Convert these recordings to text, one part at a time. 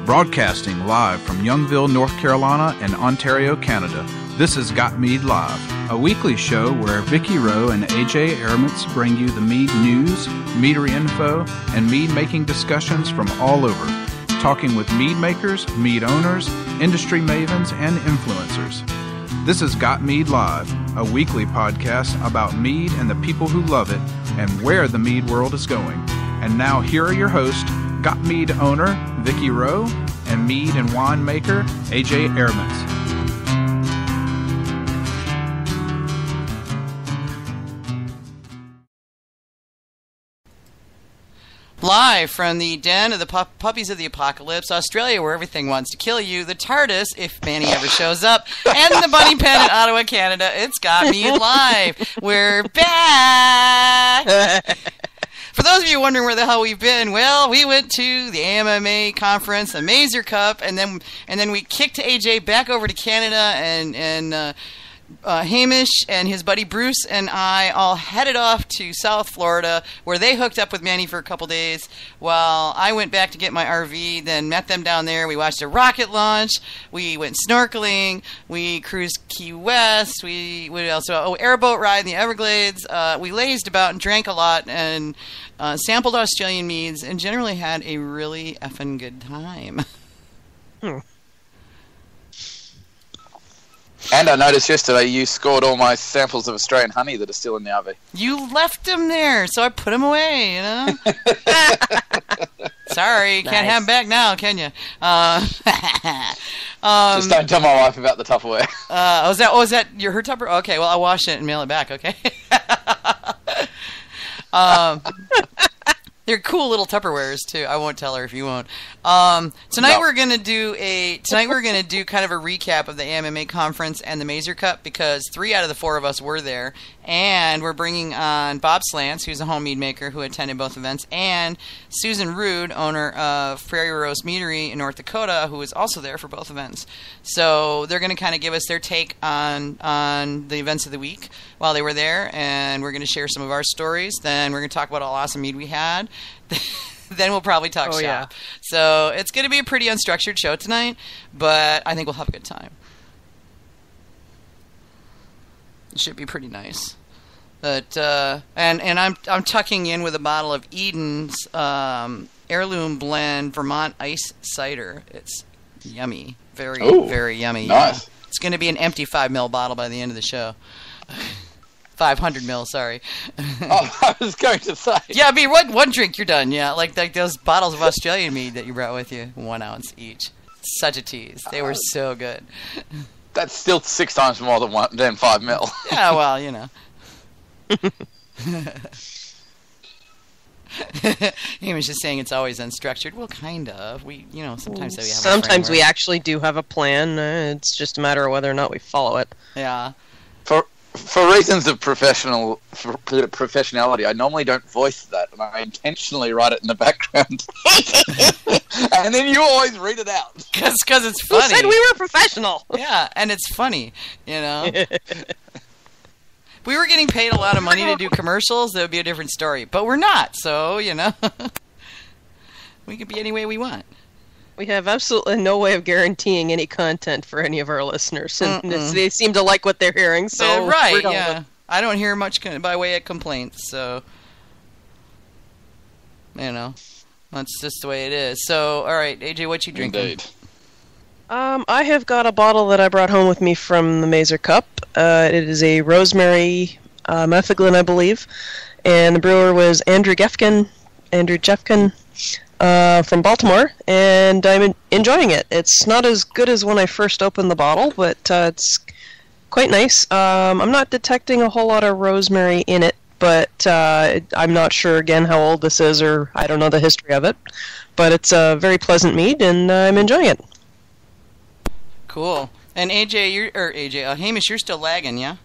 Broadcasting live from Youngville, North Carolina and Ontario, Canada, this is Got Mead Live, a weekly show where Vicki Rowe and AJ Airmans bring you the mead news, meadery info, and mead-making discussions from all over, talking with mead makers, mead owners, industry mavens, and influencers. This is Got Mead Live, a weekly podcast about mead and the people who love it and where the mead world is going. And now here are your hosts, Got Mead owner Vicki Rowe and mead and wine maker AJ Airmans. Live from the den of the puppies of the apocalypse, Australia, where everything wants to kill you, the TARDIS, if Manny ever shows up, and the Bunny Pen in Ottawa, Canada, it's Got Mead Live. We're back! For those of you wondering where the hell we've been, well, we went to the AMMA Conference, the Mazer Cup, and then we kicked AJ back over to Canada, and Hamish and his buddy Bruce and I all headed off to South Florida, where they hooked up with Manny for a couple days while I went back to get my RV, then met them down there. We watched a rocket launch, we went snorkeling, we cruised Key West, we also airboat ride in the Everglades. We lazed about and drank a lot and sampled Australian meads and generally had a really effing good time. And I noticed yesterday you scored all my samples of Australian honey that are still in the RV. You left them there, so I put them away, you know? Sorry, nice. Can't have them back now, can you? Just don't tell my wife about the Tupperware. Is that her Tupperware? Okay, well, I'll wash it and mail it back, okay? They're cool little Tupperwares too. I won't tell her if you won't. Tonight we're gonna do kind of a recap of the AMMA Conference and the Mazer Cup, because 3 out of the 4 of us were there, and we're bringing on Bob Slanz, who's a home mead maker who attended both events, and Susan Ruud, owner of Prairie Rose Meadery in North Dakota, who was also there for both events. So they're gonna kind of give us their take on the events of the week while they were there, and we're gonna share some of our stories. Then we're gonna talk about all awesome mead we had. Then we'll probably talk shop. Yeah. So it's going to be a pretty unstructured show tonight, but I think we'll have a good time. It should be pretty nice. But and I'm tucking in with a bottle of Eden's heirloom blend Vermont ice cider. It's yummy, very yummy. Nice. It's going to be an empty 5 ml bottle by the end of the show. 500 ml, sorry. Oh, I was going to say. Yeah, I mean, one drink, you're done, yeah. Like those bottles of Australian mead that you brought with you, 1 ounce each. Such a tease. They were so good. That's still 6 times more than 5 ml. Yeah, well, you know. He was just saying it's always unstructured. Well, kind of. We, sometimes we have Sometimes we actually do have a plan. It's just a matter of whether or not we follow it. Yeah. For reasons of professionality, I normally don't voice that, and I intentionally write it in the background. And then you always read it out. Because it's funny. Who said we were professional? Yeah, and it's funny, We were getting paid a lot of money to do commercials, that would be a different story. But we're not, so, we could be any way we want. We have absolutely no way of guaranteeing any content for any of our listeners, and they seem to like what they're hearing. So right, yeah. I don't hear much by way of complaints, so that's just the way it is. So, all right, AJ, what you drinking? Indeed. I have got a bottle that I brought home with me from the Mazer Cup. It is a rosemary metheglin, I believe, and the brewer was Andrew Jeffkin. From Baltimore, and I'm enjoying it. It's not as good as when I first opened the bottle, but it's quite nice. I'm not detecting a whole lot of rosemary in it, but I'm not sure, again, how old this is, or I don't know the history of it. But it's a very pleasant mead, and I'm enjoying it. Cool. And Hamish, you're still lagging, yeah?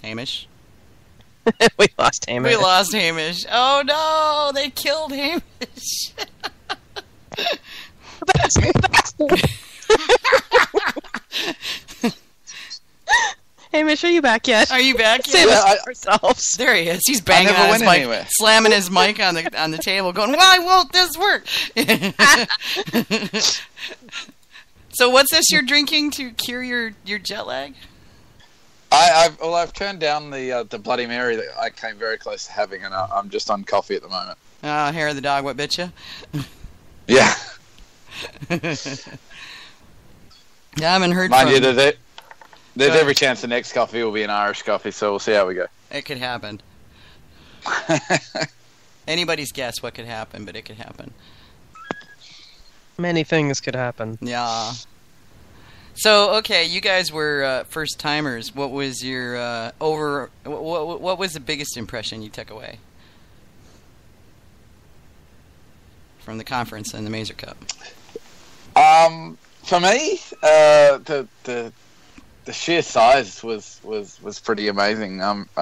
Hamish? We lost Hamish. Oh no, they killed Hamish. Hey, Mish, are you back yet? Are you back yet? Save us ourselves. There he is. He's banging on his mic, slamming his mic on the table, going, "Why won't this work?" So, what's this you're drinking to cure your jet lag? I've turned down the Bloody Mary that I came very close to having, and I'm just on coffee at the moment. Hair of the dog, what bit you? Yeah. Yeah, I haven't heard Mind from... you, there's every chance the next coffee will be an Irish coffee, so we'll see how we go. It could happen. Anybody's guess what could happen, but it could happen. Many things could happen. Yeah. So, okay, you guys were first timers. What was your what was the biggest impression you took away from the conference and the Mazer Cup? For me, the sheer size was pretty amazing.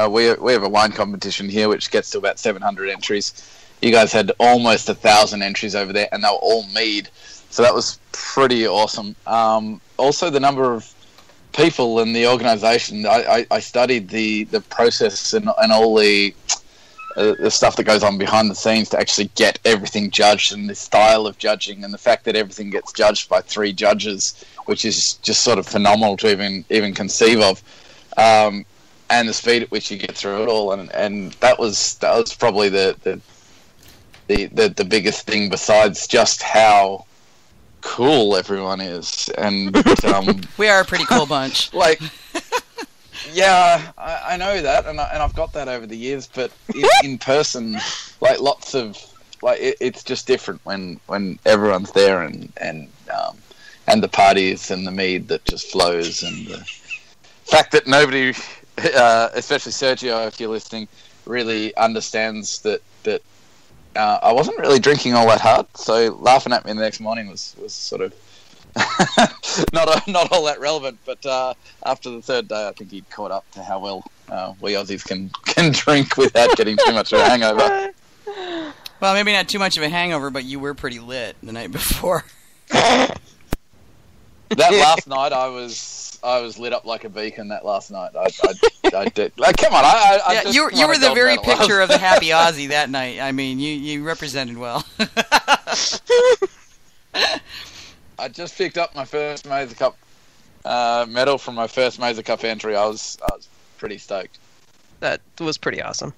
We have a wine competition here which gets to about 700 entries. You guys had almost 1,000 entries over there, and they were all mead. So that was pretty awesome. Also, the number of people in the organisation. I studied the process and all the stuff that goes on behind the scenes to actually get everything judged, and the style of judging, and the fact that everything gets judged by 3 judges, which is just sort of phenomenal to even conceive of, and the speed at which you get through it all, and that was probably the biggest thing, besides just how cool everyone is. And we are a pretty cool bunch. Like, yeah, I know that, and I've got that over the years, but in person, like, lots of, like, it's just different when everyone's there, and the parties and the mead that just flows, and the fact that nobody, especially Sergio, if you're listening, really understands that I wasn't really drinking all that hard, so laughing at me the next morning was sort of not all that relevant. But after the third day, I think he'd caught up to how well we Aussies can drink without getting too much of a hangover. Well, maybe not too much of a hangover, but you were pretty lit the night before. That last night, I was lit up like a beacon. That last night, I did. Like, come on, yeah, you were the very picture of the happy Aussie that night. I mean, you represented well. I just picked up my first Mazer Cup medal from my first Mazer Cup entry. I was pretty stoked. That was pretty awesome.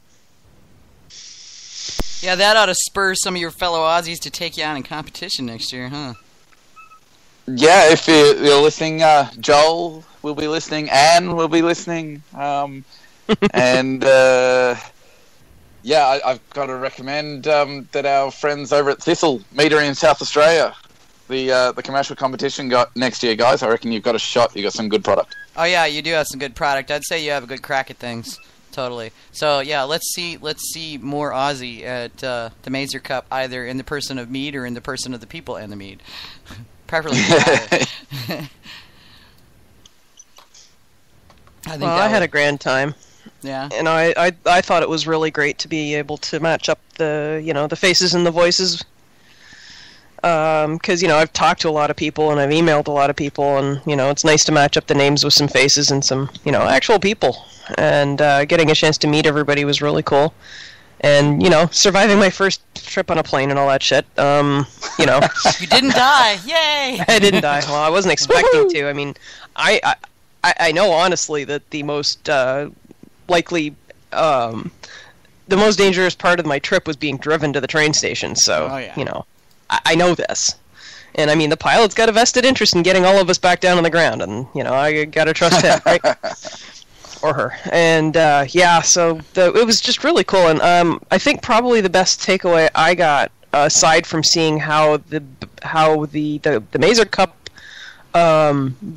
Yeah, that ought to spur some of your fellow Aussies to take you on in competition next year, huh? Yeah, if you're listening, Joel will be listening, Anne will be listening, and yeah, I've got to recommend that our friends over at Thistle Meadery in South Australia, the commercial competition got next year, guys. I reckon you've got a shot. You got some good product. Oh yeah, you do have some good product. I'd say you have a good crack at things. Totally. So yeah, let's see more Aussie at the Mazer Cup, either in the person of Mead or in the person of the people and the Mead. Preferably. I had a grand time. Yeah. And I thought it was really great to be able to match up the faces and the voices. Because I've talked to a lot of people and I've emailed a lot of people, and it's nice to match up the names with some faces and some actual people. And getting a chance to meet everybody was really cool. And surviving my first trip on a plane and all that shit. You didn't die, yay! I didn't die. Well, I wasn't expecting to. I mean, I know honestly that the most likely, the most dangerous part of my trip was being driven to the train station. So I know this. And I mean, the pilot's got a vested interest in getting all of us back down on the ground, and I gotta trust him, right? Or her. And so it was just really cool. And I think probably the best takeaway I got, aside from seeing how the Mazer Cup,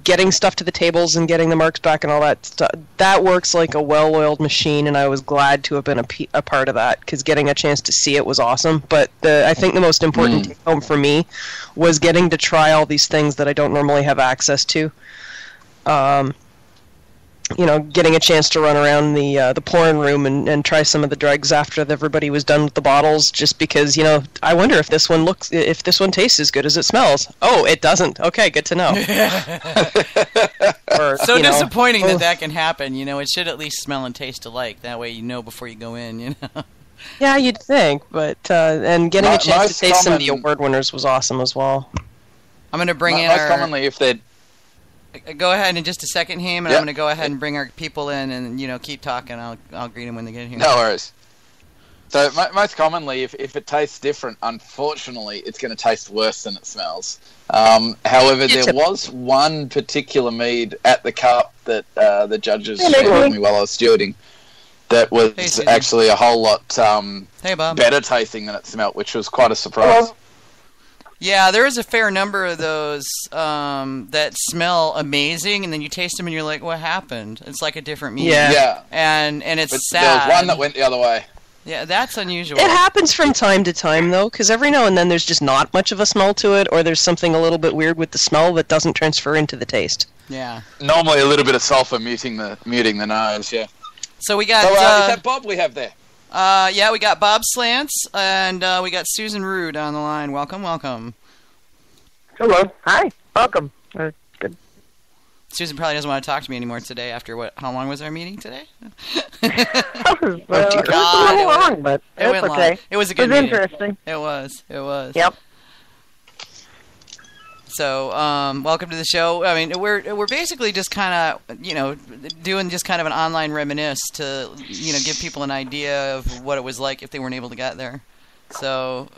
getting stuff to the tables and getting the marks back and all that stuff, that works like a well-oiled machine, and I was glad to have been a part of that, because getting a chance to see it was awesome. But I think the most important take home for me was getting to try all these things that I don't normally have access to. getting a chance to run around the pouring room and try some of the drugs after everybody was done with the bottles, just because, I wonder if this one tastes as good as it smells. Oh, it doesn't. Okay, good to know. Or, so disappointing that can happen. It should at least smell and taste alike. That way you know before you go in, Yeah, you'd think, but and getting a chance to taste some of the award winners was awesome as well. I'm going to bring in most commonly if they'd... Go ahead in just a second, Haim, and I'm going to go ahead and bring our people in and, keep talking. I'll greet them when they get here. No worries. So most commonly, if it tastes different, unfortunately, it's going to taste worse than it smells. However, there was one particular mead at the cup that the judges showed me while I was stewarding that was actually a whole lot better tasting than it smelt, which was quite a surprise. Hello. Yeah, there is a fair number of those that smell amazing, and then you taste them and you're like, what happened? It's like a different mead. Yeah. And it's sad. There was one that went the other way. Yeah, that's unusual. It happens from time to time, though, because every now and then there's just not much of a smell to it, or there's something a little bit weird with the smell that doesn't transfer into the taste. Yeah. Normally a little bit of sulfur muting the nose, yeah. So we got... is that Bob we have there? Yeah, we got Bob Slanz, and we got Susan Ruud on the line. Welcome. Hello. Hi. Welcome. Good. Susan probably doesn't want to talk to me anymore today after how long was our meeting today? It was a little long, but it's okay. Long. It was a good meeting. It was interesting. It was. Yep. So, welcome to the show. I mean, we're basically just kind of, doing just kind of an online reminisce to, give people an idea of what it was like if they weren't able to get there. So,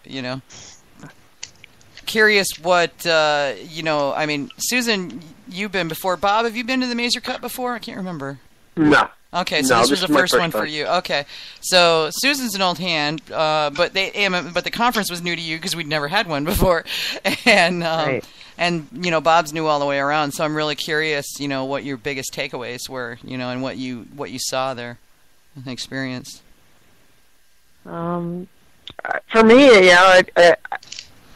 curious what, I mean, Susan, you've been before. Bob, have you been to the Mazer Cup before? I can't remember. No. Okay, so this was the first one for you. Okay, so Susan's an old hand, but the conference was new to you because we'd never had one before, and right. And Bob's new all the way around. So I'm really curious, what your biggest takeaways were, and what you saw there, and experienced. For me, I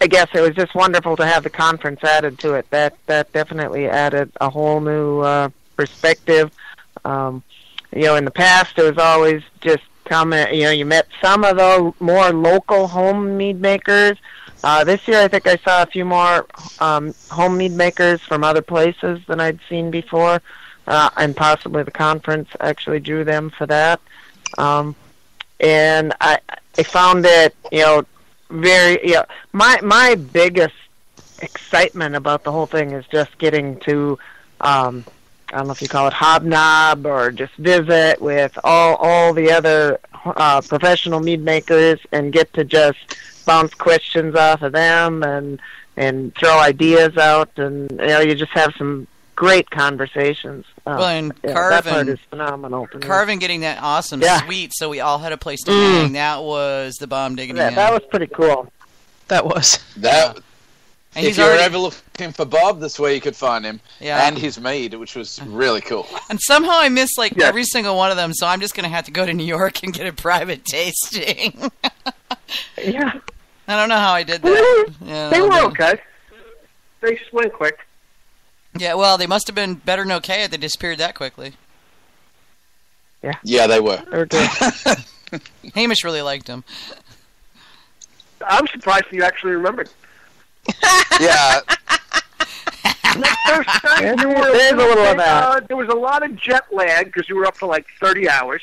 guess it was just wonderful to have the conference added to it. That definitely added a whole new perspective. In the past, it was always just you met some of the more local home mead makers. This year, I think I saw a few more home mead makers from other places than I'd seen before, and possibly the conference actually drew them for that. And I found it, very, my biggest excitement about the whole thing is just getting to, I don't know if you call it hobnob or just visit with all the other professional mead makers and get to just bounce questions off of them and throw ideas out, and you just have some great conversations. Well, and that part is phenomenal. Carvin getting that awesome suite, so we all had a place to hang. That was the bomb diggity. That was pretty cool. That was. That. And if you were ever looking for Bob, that's where you could find him. Yeah. And his mead, which was really cool. And somehow I missed every single one of them, so I'm just going to have to go to New York and get a private tasting. Yeah. I don't know how I did that. They were okay. They just went quick. Yeah, well, they must have been better than okay if they disappeared that quickly. Yeah. Yeah, they were. They were good. Hamish really liked them. I'm surprised you actually remembered. Yeah. First time there was a lot of jet lag because you were up for 30 hours.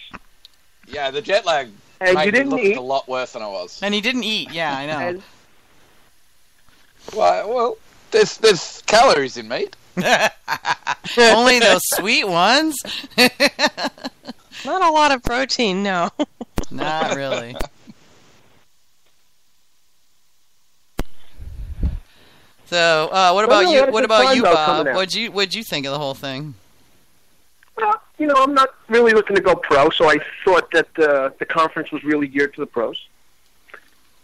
Yeah, the jet lag and made you didn't me look eat. a lot worse than I was. And he didn't eat. Yeah, I know. Well, there's calories in meat. Only those sweet ones. Not a lot of protein, no. Not really. So, what about you? What about you, Bob? What'd you think of the whole thing? Well, I'm not really looking to go pro, so I thought that the conference was really geared to the pros,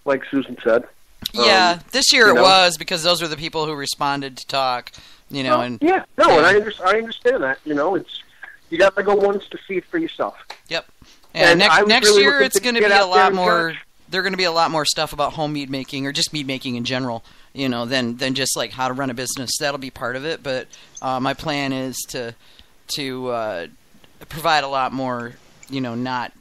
like Susan said. Yeah, this year it was because those were the people who responded to talk. And and I understand that. It's you got to go once to see it for yourself. Yep. And next really year it's going to be a lot more. There's going to be a lot more stuff about home mead making or just mead making in general. Than just how to run a business. That'll be part of it. But my plan is to provide a lot more, not